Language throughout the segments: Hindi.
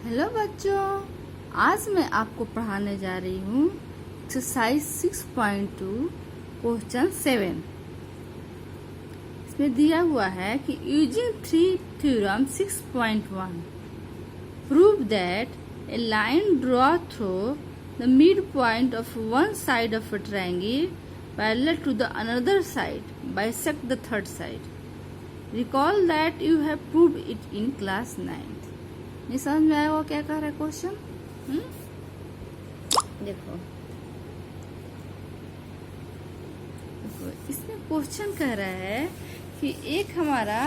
हेलो बच्चों, आज मैं आपको पढ़ाने जा रही हूँ एक्सरसाइज 6.2 क्वेश्चन 7। इसमें दिया हुआ है कि using theorem 6.1 prove that a line draw through the mid point of one side of a triangle parallel to the another side bisect the third side. Recall that you have proved it in class 9। नहीं समझ में आया वो क्या कह रहा है क्वेश्चन? देखो इसमें क्वेश्चन कह रहा है कि एक हमारा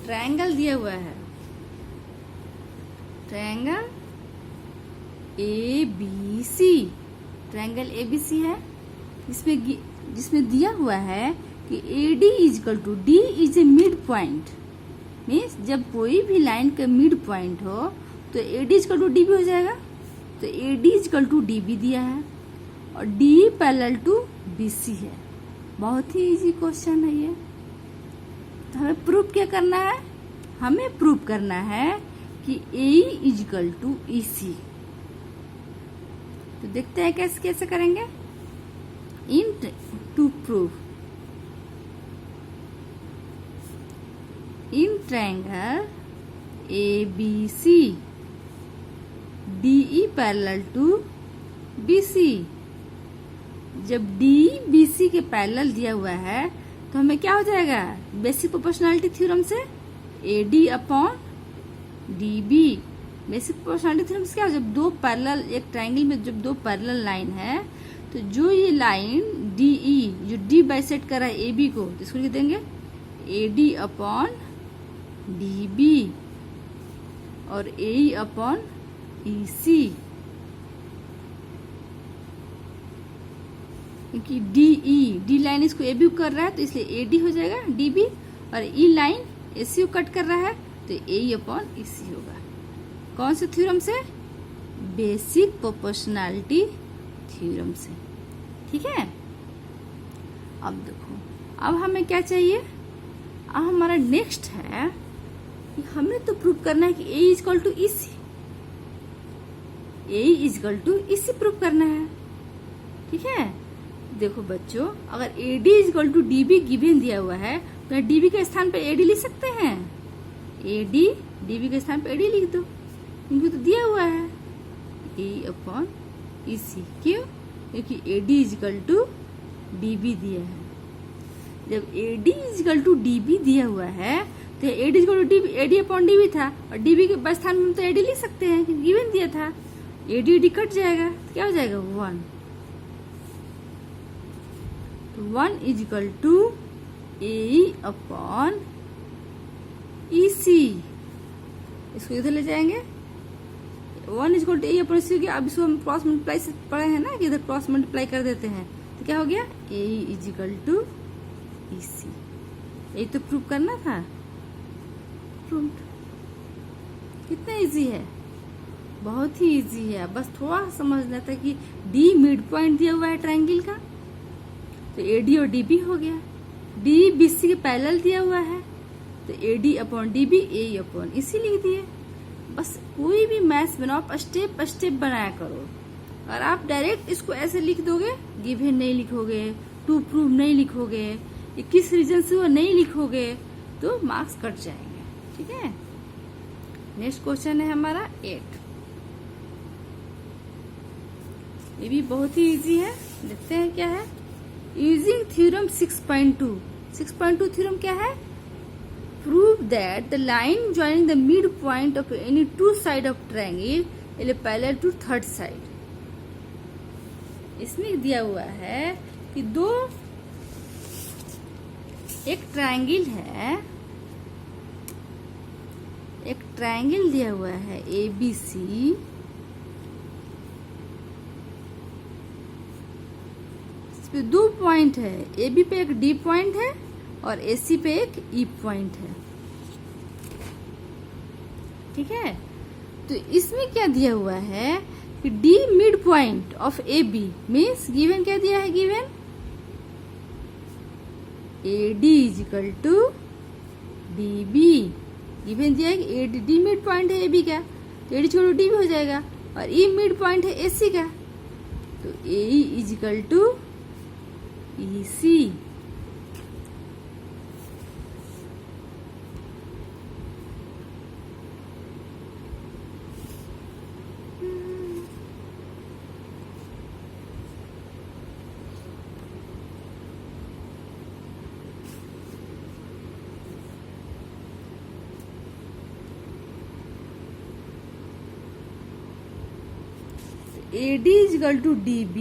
ट्रायंगल दिया हुआ है, ट्रायंगल ABC, ट्रायंगल ABC है जिसमें दिया हुआ है कि AD equal to D is a mid point. Means जब कोई भी लाइन का मिड पॉइंट हो तो AD इजकल टू DB हो जाएगा। तो AD इजकल टू DB दिया है और D पैरेलल टू BC है। बहुत ही इजी क्वेश्चन है ये। तो हमें प्रूफ क्या करना है? हमें प्रूफ करना है कि AE इजकल टू EC। तो देखते हैं कैसे कैसे करेंगे। To proof in triangle ABC DE parallel to BC। जब DE BC के पैरेलल दिया हुआ है तो हमें क्या हो जाएगा? बेसिक प्रोपोर्शनैलिटी थ्योरम से AD upon DB। Basic proportionality theorem से क्या? जब दो पैरेलल, एक ट्रायंगल में जब दो पैरेलल लाइन है तो जो ये लाइन DE जो D बाइसेक्ट कर रहा है AB को, तो इसको लिख देंगे AD अपॉन DB और AE अपॉन EC। क्योंकि D लाइन इसको AB कर रहा है तो इसलिए AD हो जाएगा DB, और E लाइन AC को कट कर रहा है तो AE अपॉन EC होगा। कौन से थ्योरम से? बेसिक प्रोपोर्शनैलिटी थ्योरम से। ठीक है। अब देखो, अब हमें क्या चाहिए? अब हमारा नेक्स्ट है कि हमें तो प्रूव करना है कि AE equal to EC, AE equal to EC prove करना है। ठीक है। देखो बच्चों, अगर AD equal to DB given दिया हुआ है तो DB के स्थान पे AD लिख सकते हैं। AD DB के स्थान पे AD लिख दो, क्योंकि तो दिया हुआ है AE अपॉन EC। क्यों? क्योंकि AD इजकल टू DB दिया है। जब AD इजकल टू DB दिया हुआ है तो AD equal to AD upon DB था, और DB के स्थान में तो AD लिख सकते हैं क्योंकि गिवन दिया था। AD कट जाएगा तो क्या हो जाएगा? 1। तो 1 equal to AE upon EC। इसको इधर ले जाएंगे। 1 equal to AE upon EC हो गया। अब इसको हम क्रॉस मल्टीप्लाई से पढ़े हैं ना कि इधर क्रॉस मल्टीप्लाई कर देते हैं तो क्या हो गया? AE equal to EC। यही तो प्रूव करना था। प्रूव कितना इजी है, बहुत ही इजी है। बस थोड़ा समझना था कि D मिड पॉइंट दिया हुआ है ट्रायंगल का तो AD और DB हो गया। D BC के पैरेलल दिया हुआ है तो AD upon DB AE upon EC लिख दिए। बस कोई भी मैथ्स बनाओ आप स्टेप बनाया करो। और आप डायरेक्ट इसको ऐसे लिख दोगे, गिवन नहीं लिखोगे, टू प्रूव नहीं लिखोगे, किस रीजन से वो नहीं लिखोगे तो मार्क्स कट जाएंगे। ठीक है। नेक्स्ट क्वेश्चन है हमारा 8। ये भी बहुत ही इजी है। देखते हैं क्या है। यूजिंग थ्योरम 6.2 थ्योरम क्या है? Prove that the line joining the mid point of any two side of triangle is parallel to third side. इसमें दिया हुआ है कि एक ट्रायंगल है, एक ट्रायंगल दिया हुआ है ABC। इस पे दो पॉइंट है, AB पे एक D पॉइंट है और AC पे एक E पॉइंट है। ठीक है। तो इसमें क्या दिया हुआ है कि D mid point of AB means given क्या दिया है? Given AD equal to DB। Given दिया है कि AD मिड पॉइंट है AB का, तो AD छोड़ो D भी हो जाएगा, और E मिड पॉइंट है AC का, तो AE equal to EC। AD equal to DB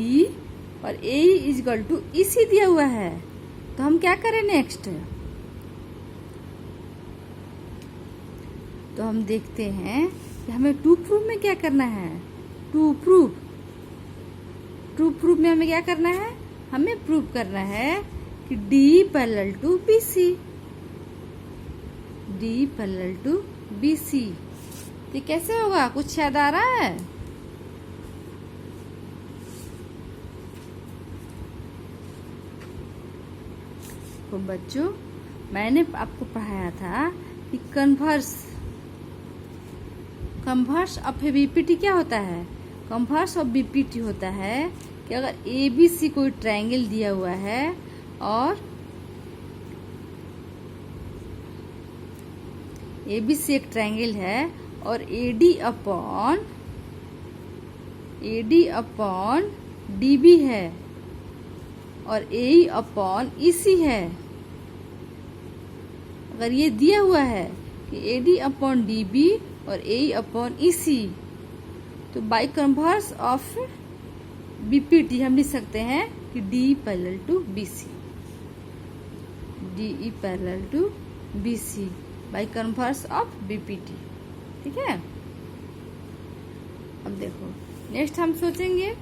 और AE इजिकल टू EC दिया हुआ है, तो हम क्या करें नेक्स्ट? तो हम देखते हैं कि हमें टू प्रूफ में क्या करना है। टू प्रूफ में हमें क्या करना है? हमें प्रूफ करना है कि D parallel to BC, D parallel to BC। तो कैसे होगा, कुछ याद आ रहा है? तो बच्चों, मैंने आपको पढ़ाया था कि कन्वर्स ऑफ बीपीटी क्या होता है। कन्वर्स ऑफ बीपीटी होता है कि अगर ABC कोई ट्रायंगल दिया हुआ है और ABC एक ट्रायंगल है और AD अपॉन DB है और AE अपॉन EC है। अगर ये दिया हुआ है कि AD अपॉन DB और AE अपॉन EC, तो बाई कन्वर्स ऑफ BPT हम लिख सकते हैं कि DE parallel to BC, DE parallel to BC by converse of BPT। ठीक है, अब देखो नेक्स्ट हम सोचेंगे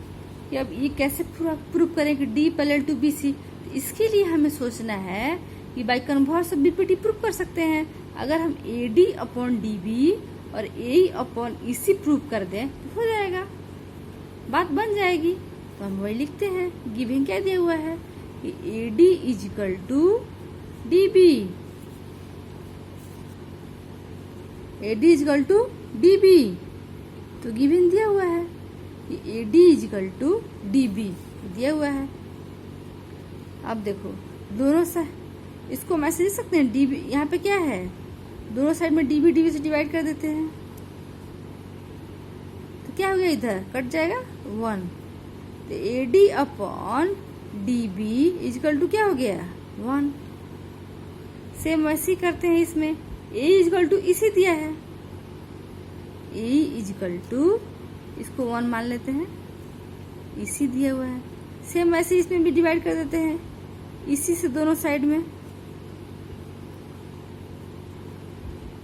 कि अब ये कैसे प्रूफ करें कि D पैरेलल टू BC। तो इसके लिए हमें सोचना है कि by converse of BPT proof कर सकते हैं। अगर हम AD अपॉन DB और AE अपॉन EC प्रूफ कर दें तो हो जाएगा, बात बन जाएगी। तो हम वही लिखते हैं, गिवन क्या दिया हुआ है कि AD equal to DB, AD equal to DB, तो गिवन दिया हुआ है कि AD इजिकल टू DB दिया हुआ है। अब देखो दोनों से इसको मैसेज लिख सकते हैं, DB यहाँ पे क्या है, दोनों साइड में DB से डिवाइड कर देते हैं, तो क्या हो गया, इधर कट जाएगा 1, तो AD upon DB is equal to क्या हो गया 1। सेम वैसे ही करते हैं, इसमें A इजिकल टू EC दिया है, A इजिकल टू इसको 1 मान लेते हैं, EC दिया हुआ है। सेम वैसे इसमें भी डिवाइड कर देते हैं EC से दोनों साइड में,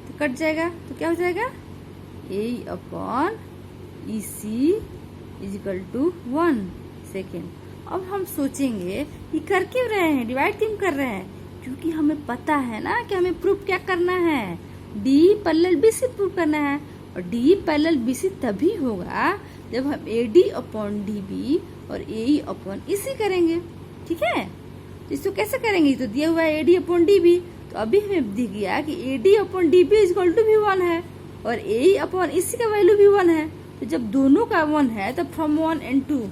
तो कट जाएगा, तो क्या हो जाएगा AE upon EC equal to 1 second. अब हम सोचेंगे कि कर क्यों रहे हैं, डिवाइड क्यों कर रहे हैं, क्योंकि हमें पता है ना कि हमें प्रूफ क्या करना है, D पैरेलल BC प्रूफ करना है। और D पैरेलल BC तभी होगा जब हम AD अपॉन DB और AE अपॉन EC करेंगे। ठीक है, तो इसको कैसे करेंगे, तो दिया हुआ है AD अपॉन DB, तो अभी हमें दिख गया कि AD upon DB is equal to भी 1 है और AE अपॉन EC का वैल्यू भी 1 है। तो जब दोनों का 1 है तो फ्रॉम 1 and 2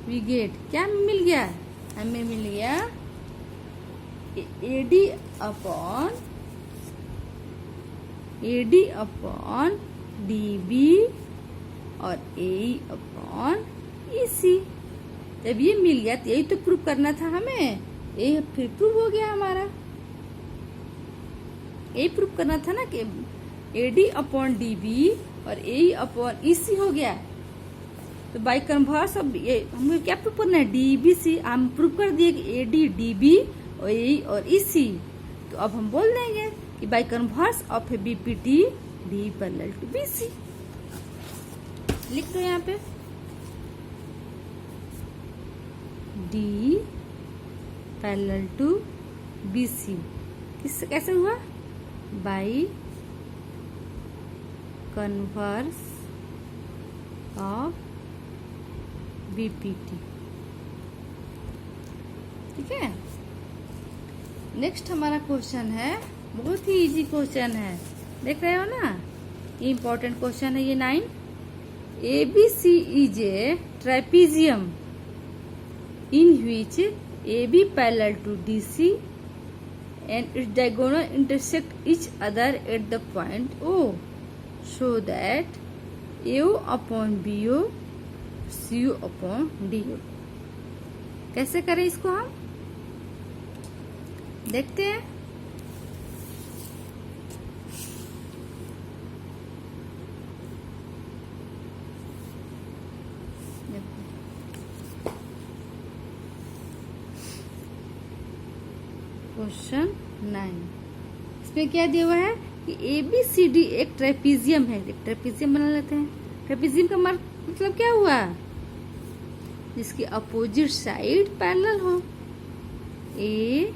वी गेट, क्या मिल गया, हमें मिल गया AD अपॉन DB और AE अपॉन EC। जब ये मिल गया तो यही तो प्रूफ करना था हमें, ये फिर प्रूफ हो गया हमारा। यही प्रूफ करना था ना कि AD अपॉन DB और AE अपॉन EC हो गया। तो बाई कन्वर्स अब ये हमें क्या प्रूफ करना है, DBC हम प्रूफ कर दिए कि AD DB और AE और EC। तो अब हम बोल देंगे कि by converse of BPT D parallel to BC। लिख दो यहाँ पे D पैरेलल टू BC किससे कैसे हुआ, बाई कन्वर्स ऑफ BPT। ठीक है। नेक्स्ट हमारा क्वेश्चन है, बहुत ही इजी क्वेश्चन है, देख रहे हो ना, इम्पोर्टेंट क्वेश्चन है ये 9। ABC is a trapezium in which AB parallel to DC and its diagonal intersect each other at the point O, so that AO upon BO CO upon DO। कैसे करें इसको हम देखते हैं। क्वेश्चन 9, इसमें क्या दिया हुआ है कि ABCD एक ट्रेपीजियम है। एक ट्रेपीजियम बना लेते हैं। ट्रेपीजियम का मतलब क्या हुआ, जिसकी अपोजिट साइड पैरेलल हो। A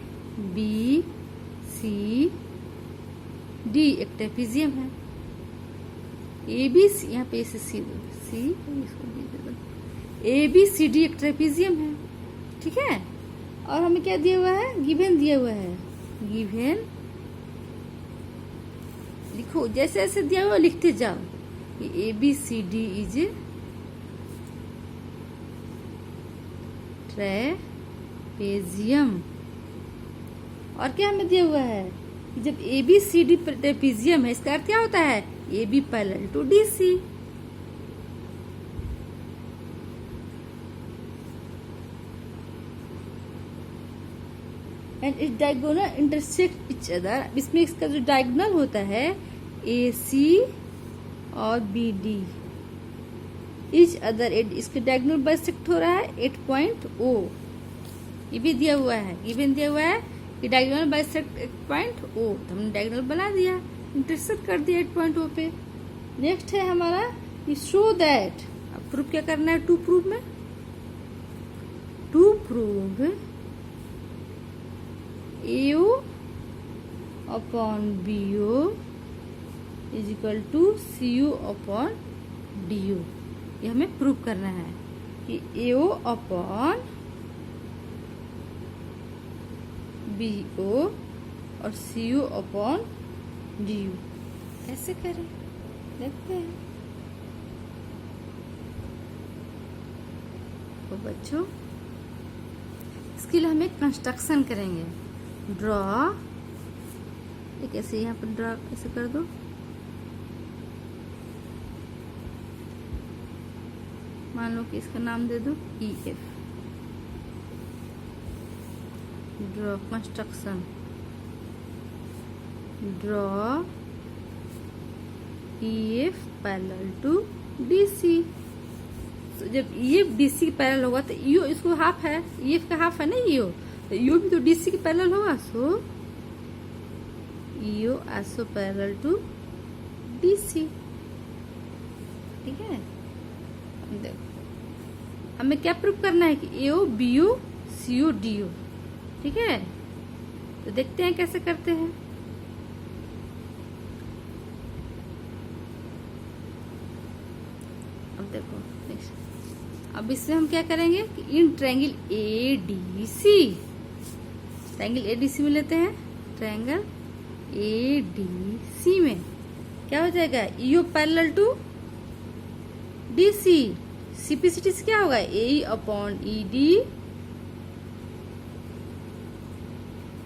B C D एक ट्रेपीजियम है। ABC यहाँ पे से C इसको D दे दो। ABCD एक ट्रेपीजियम है, ठीक है। और हमें क्या दिया हुआ है, गिवन दिया हुआ है। गिवन लिखो, जैसे जैसे दिया हुआ लिखते जाओ कि ABCD इज ट्रेपेजियम। और क्या हमें दिया हुआ है कि जब ABCD ट्रेपेजियम है, इसका अर्थ क्या होता है, AB parallel to DC। And it diagonal intersect each other. इसमें इसका जो डायगोनल होता है AC और BD इच अदर, इसके डायगोनल बाइसेक्ट हो रहा है 8 पॉइंट O। ये भी दिया हुआ है, ये भी दिया हुआ है कि डायगोनल बाइसेक्ट 8 पॉइंट O। तो हमने डायगोनल बना दिया, इंटरसेक्ट कर दिया 8 पॉइंट O पे। नेक्स्ट है हमारा कि शो दैट, अब प्रूफ क्या करना है, टू प्रूफ में, to prove AO upon BO is equal to CO upon DO। ये हमें प्रूव करना है कि AO अपॉन BO और CO अपॉन DO। कैसे करें देखते हैं। तो बच्चों इसके लिए हम एक कंस्ट्रक्शन करेंगे। ड्रॉ, एक ऐसे यहाँ पर ड्रॉ कैसे कर दो, मान लो कि इसका नाम दे दो EF। Draw construction, draw EF parallel to DC। तो जब EF DC पैरेलल होगा तो EO इसको हाफ है, EF का हाफ है ना EO, तो EO भी तो DC के पैरेलल होगा। So EO also parallel to DC, ठीक है। देखो हमें क्या प्रूव करना है कि AO BO CO DO, ठीक है। तो देखते हैं कैसे करते हैं। अब देखो नेक्स्ट, अब इससे हम क्या करेंगे कि इन ट्रायंगल ADC, ट्रायंगल ADC में लेते हैं। ट्रायंगल ADC में क्या हो जाएगा, EO parallel to DC। CPCT से क्या होगा, AE upon ED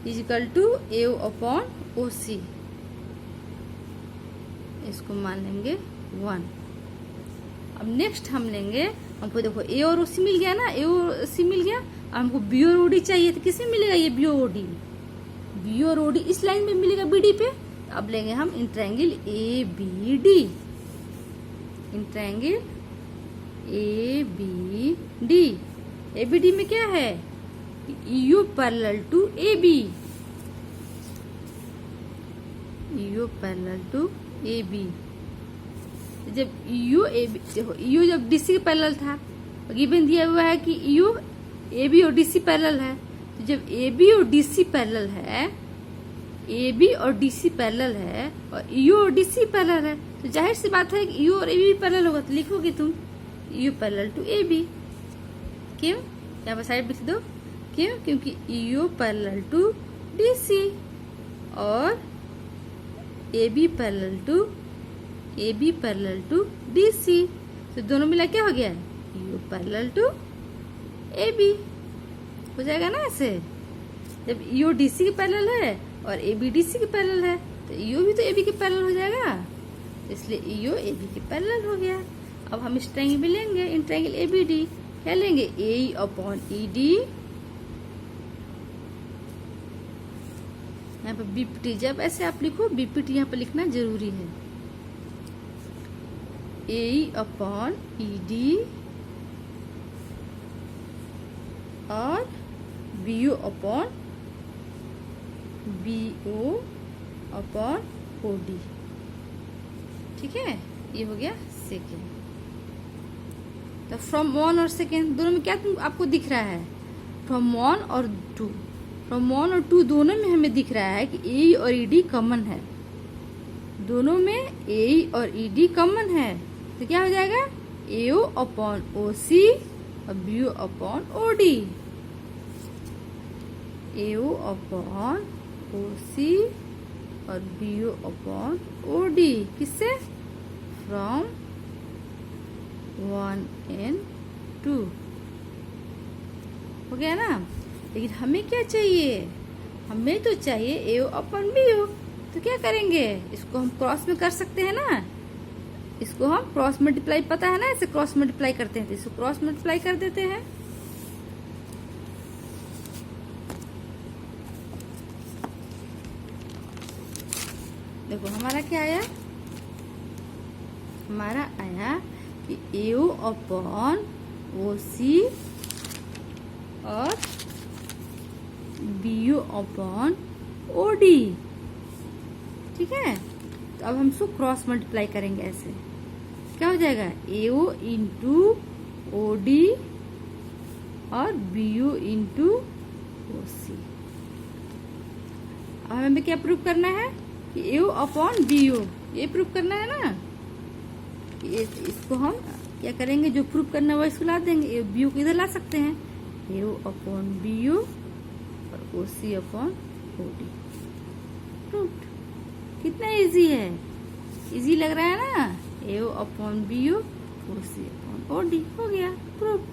is equal to AO upon OC। इसको मान लेंगे 1। अब नेक्स्ट हम लेंगे, हमको देखो A और OC मिल गया ना, A और C मिल गया। अब हमको B और OD चाहिए, तो किसमें मिलेगा ये B और OD, B और OD इस लाइन में मिलेगा BD पे। अब लेंगे हम in triangle ABD, in triangle ABD। ABD में क्या है, EO parallel to AB, EO parallel to AB। जब EO AB, देखो EO जब DC के पैरेलल था, गिवन दिया हुआ है कि EO AB और DC पैरेलल है। तो जब AB और DC पैरेलल है, AB और DC पैरेलल है और EO और DC पैरेलल है, तो जाहिर सी बात है कि EO और AB पैरेलल होगा। तो लिखोगे तुम EO पैरेलल टू AB। क्यों, यहाँ पर साइड लिख दो क्यों? क्योंकि EO पैरेलल टू DC और AB पैरेलल टू DC, तो दोनों मिला क्या हो गया? EO पैरेलल टू AB हो जाएगा ना ऐसे। जब EO DC के पैरेलल है और AB DC के पैरेलल है तो EO भी तो AB के पैरेलल हो जाएगा, इसलिए EO AB के पैरेलल हो गया। अब हम इस ट्रायंगल में लेंगे, इन ट्रायंगल ABD क्या लेंगे? AE अपॉन ED, यहाँ पर BPT, जब ऐसे आप लिखो BPT यहाँ पर लिखना जरूरी है। AE अपॉन ED और BO अपॉन OD, ठीक है, ये हो गया सेकेंड। तो फ्रॉम 1 और सेकेंड दोनों में क्या आपको दिख रहा है? फ्रॉम 1 और 2 दोनों में हमें दिख रहा है कि AE और ED कॉमन है, दोनों में AE और ED कॉमन है, तो क्या हो जाएगा? AO अपॉन OC और BO upon OD, AO upon OC और BO अपॉन OD, किससे? फ्रॉम 1 and 2 हो गया ना। लेकिन हमें क्या चाहिए? हमें तो चाहिए AO अपॉन BO, तो क्या करेंगे? इसको हम क्रॉस में कर सकते हैं ना, इसको हम क्रॉस मल्टीप्लाई, पता है ना, ऐसे क्रॉस मल्टीप्लाई करते हैं, तो इसको क्रॉस मल्टीप्लाई कर देते हैं। देखो हमारा क्या आया? हमारा आया कि AO अपॉन OC और BO अपॉन OD, ठीक है। तो अब हम इसको क्रॉस मल्टीप्लाई करेंगे, ऐसे क्या हो जाएगा? AO इंटू OD और BO इंटू OC। अब हमें क्या प्रूव करना है? कि AO अपॉन BO, ये प्रूव करना है ना। इसको हम क्या करेंगे? जो प्रूव करना है वो इसको ला देंगे, BO को इधर ला सकते हैं, AO अपॉन BO और OC अपॉन OD, प्रूव्ड। कितना इजी है, इजी लग रहा है ना। AO upon BO OC upon OD हो गया, प्रूव्ड।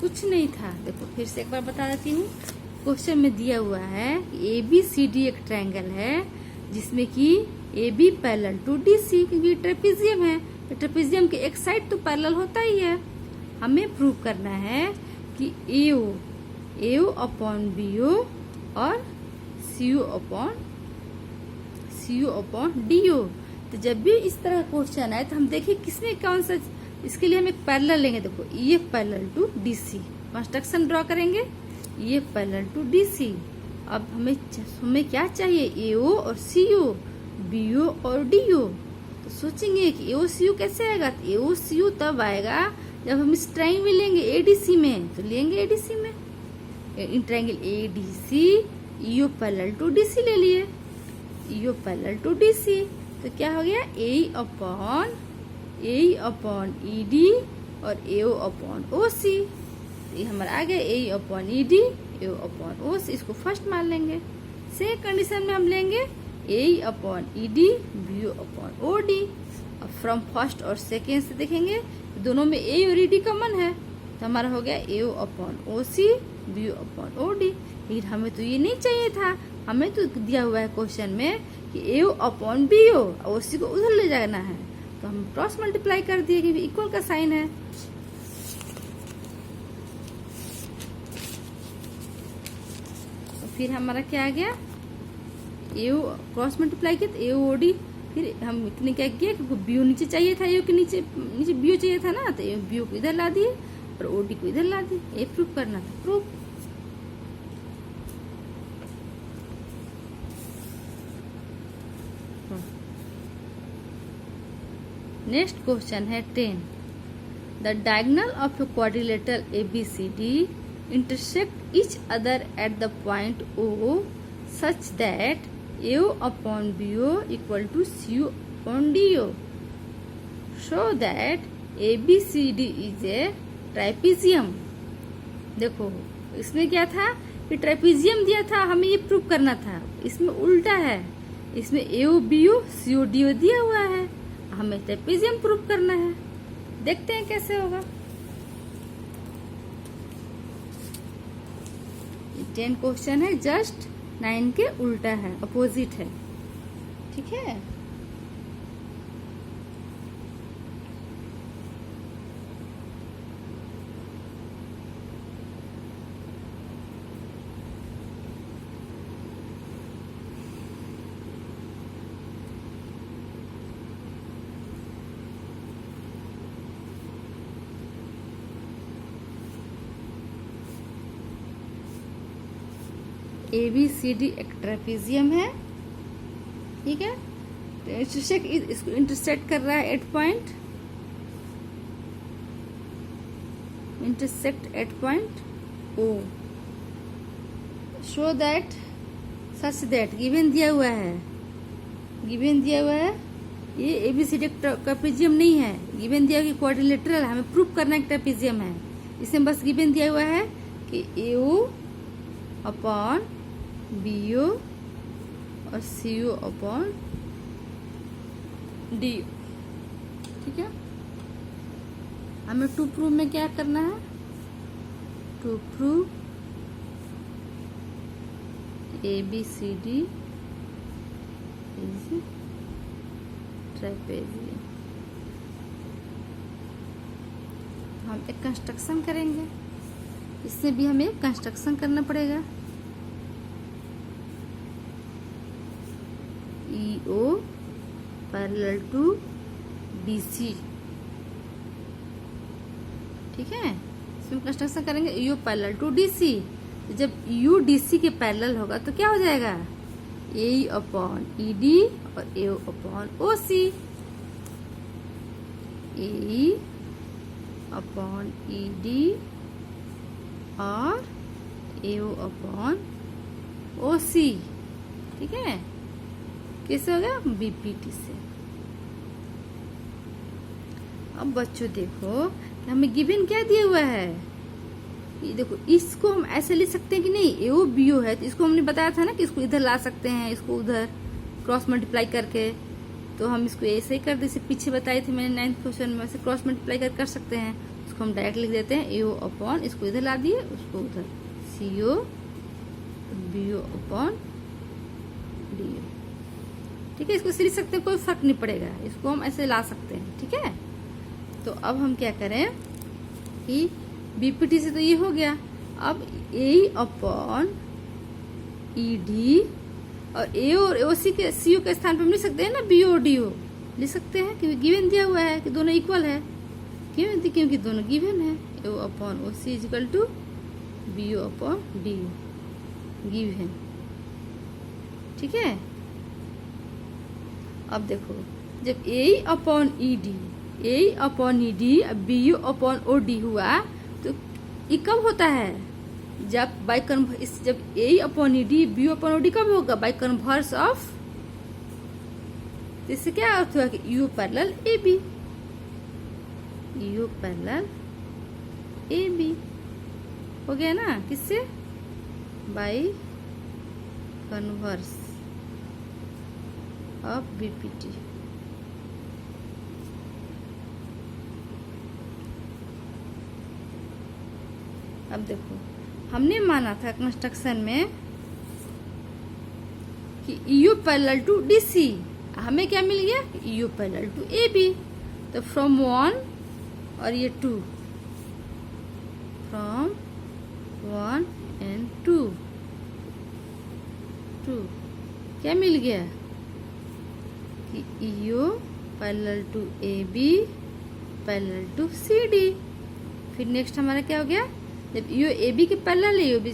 कुछ नहीं था। देखो फिर से एक बार बता देती हूँ। क्वेश्चन में दिया हुआ है कि ABCD एक ट्रायंगल है जिसमें कि AB पैरेलल टू DC, क्योंकि ट्रेपेजियम है तो ट्रेपेजियम के एक साइड तो पैरेलल होता ही है। हमें प्रूव करना है कि AO अपॉन BO और CO अपॉन DO। तो जब भी इस तरह का क्वेश्चन आए तो हम देखिए किसमें कौन सा, इसके लिए हम एक पैरेलल लेंगे। देखो EF parallel to DC, construction draw करेंगे, EF पैरेलल टू DC। अब हमें क्या चाहिए? AO और CO, BO और DO। तो सोचेंगे कि AO CO कैसे आएगा? तो AO CO तब आएगा जब हम इस ट्रायंगल में लेंगे ADC में, तो लेंगे ADC में, in triangle ADC EO parallel to DC ले लिए, EO पैरेलल टू DC, तो क्या हो गया? AE अपॉन ED और AO अपॉन OC। ये हमारा आ गया AE upon ED, AO upon OC। इसको फर्स्ट मान लेंगे। सेकंड कंडीशन में हम लेंगे AE upon ED, BO upon OD। अब फ्रॉम फर्स्ट और सेकेंड से देखेंगे तो दोनों में A और ED कॉमन है, तो हमारा हो गया AO upon OC, BO upon OD। लेकिन हमें तो ये नहीं चाहिए था, हमें तो दिया हुआ है क्वेश्चन में कि AO अपॉन BO, OC को उधर ले जाना है, तो हम क्रॉस मल्टीप्लाई कर दिए क्योंकि इक्वल का साइन है। तो फिर हमारा क्या आ गया? AO क्रॉस मल्टीप्लाई किया तो AO OD। फिर हम इतने क्या किया, क्योंकि BO नीचे चाहिए था, AO के नीचे BO चाहिए था ना, तो BO को इधर ला दिए और OD को इधर ला दिए। ये प्रूव करना था, प्रूव। नेक्स्ट क्वेश्चन है 10। The diagonal of a quadrilateral ABCD intersect each other at the point O such that AO upon BO equal to CO upon DO. Show that ABCD is a ट्राइपीजियम। देखो इसमें क्या था कि ट्राइपीजियम दिया था, हमें ये प्रूव करना था। इसमें उल्टा है, इसमें AOBO CODO दिया हुआ है, हमें ट्राइपीजियम प्रूव करना है। देखते हैं कैसे होगा। 10 क्वेश्चन है, जस्ट 9 के उल्टा है, अपोजिट है। ठीक है, ABCD एक ट्रेपीजियम है। ठीक है, इसको इंटरसेक्ट कर रहा है 8 point, intersect 8 point O। Show that such that given दिया हुआ है, गिवन दिया हुआ है, ये ABCD ट्रेपीजियम नहीं है। गिवन दिया कि क्वाड्रिलेटरल, हमें प्रूफ करना एक ट्रेपीजियम है। इसमें बस गिवन दिया हुआ है कि AO अपॉन BO और CO अपॉन DO। ठीक है, हमें टू प्रूव में क्या करना है, to prove ABCD is trapezium. हम एक कंस्ट्रक्शन करेंगे, इससे भी हमें कंस्ट्रक्शन करना पड़ेगा। EO parallel to BC। ठीक है, इसमें कंस्ट्रक्शन करेंगे EO पैरेलल टू DC। जब U DC के पैरेलल होगा तो क्या हो जाएगा, AE अपॉन ED और AO upon OC। AE upon ED और AO अपॉन OC। ठीक है, कैसे हो गया, BPT से। अब बच्चों देखो हमें गिवन क्या दिया हुआ है, ये देखो इसको हम ऐसे लिख सकते हैं कि नहीं, AOBO है तो इसको हमने बताया था ना कि इसको इधर ला सकते हैं, इसको उधर क्रॉस मल्टीप्लाई करके। तो हम इसको ऐसे ही कर दे, पीछे बताई थी मैंने 9th क्वेश्चन में, से क्रॉस मल्टीप्लाई कर सकते हैं। उसको हम डायरेक्ट लिख देते हैं AO अपॉन, इसको इधर ला दिए, उसको उधर CO BO अपॉन DO। ठीक है, इसको लिख सकते हैं, कोई फर्क नहीं पड़ेगा, इसको हम ऐसे ला सकते हैं। ठीक है, तो अब हम क्या करें कि BPT से तो ये हो गया, अब AE अपॉन ED और AO और OC के CO के स्थान पर लिख सकते हैं ना, BO और DO लिख सकते हैं, क्योंकि गिवन दिया हुआ है कि दोनों इक्वल है। क्यों, क्योंकि दोनों गिवन है। AO upon OC is equal to BO upon DO given. ठीक है, अब देखो जब AE upon ED, AE upon ED BO upon OD हुआ तो ये कब होता है, जब बाय जब AE upon ED BO upon OD कब होगा, बाय कन्वर्स ऑफ। इससे क्या अर्थ हुआ कि U parallel AB, U parallel AB हो गया ना, किससे, बाय कन्वर्स ऑफ BPT। अब देखो हमने माना था कंस्ट्रक्शन में कि EU पैरेलल टू DC, हमें क्या मिल गया, EU पैरेलल टू AB। तो फ्रॉम 1 और ये 2, फ्रॉम 1 एंड 2 क्या मिल गया कि EU parallel to AB parallel to CD। फिर नेक्स्ट हमारा क्या हो गया, जब EU AB के पैरेलल है, AB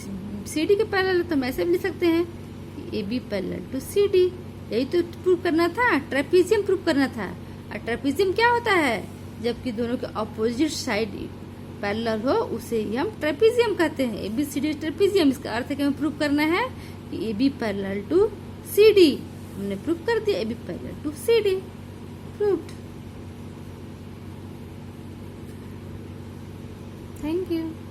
CD के पैरेलल है, तो हम ऐसे भी लिख सकते हैं कि AB पैरेलल टू CD। यही तो प्रूव करना था, ट्रेपीजियम प्रूव करना था। और ट्रेपीजियम क्या होता है, जबकि दोनों के अपोजिट साइड पैरेलल हो, उसे ही हम ट्रेपीजियम कहते हैं। ABCD ट्रेपीजियम, इसका अर्थ है कि हमें प्रूव करना है कि AB पैरेलल टू CD। हमने प्रूव कर दिया AB parallel to CD, proved. Thank you.